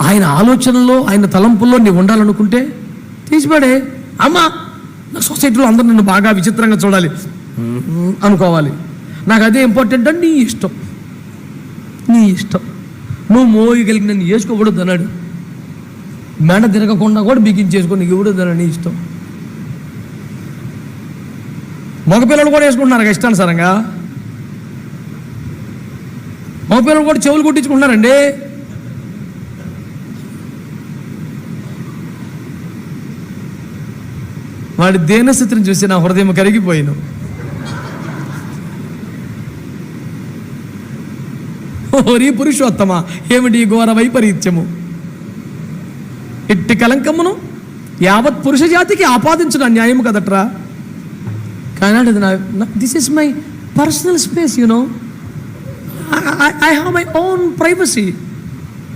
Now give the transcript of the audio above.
ఆయన ఆలోచనలో, ఆయన తలంపుల్లో నీవు ఉండాలనుకుంటే తీసిపడే. అమ్మా, నా సొసైటీలో అందరూ నన్ను బాగా విచిత్రంగా చూడాలి అనుకోవాలి, నాకు అదే ఇంపార్టెంట్ అని నీ ఇష్టం. నీ ఇష్టం. నువ్వు మోయగలిగి నన్ను వేసుకోకూడదు అన్నాడు. మెడ తిరగకుండా కూడా బిగించేసుకో, నీకు ఇవ్వడదు అని నీ ఇష్టం. మగపిల్లలు కూడా వేసుకుంటున్నారు ఇష్టానుసారంగా. మగపిల్లలు కూడా చెవులు కుట్టించుకుంటున్నారండి. వాడి దేనస్థితిని చూసి నా హృదయం కరిగిపోయాను. ఓరి పురుషోత్తమ, ఏమిటి ఘోర వైపరీత్యము! ఇట్టి కలంకమును యావత్ పురుష జాతికి ఆపాదించిన అన్యాయము కదట్రా. కానీ అది this is my personal space, I have my own privacy.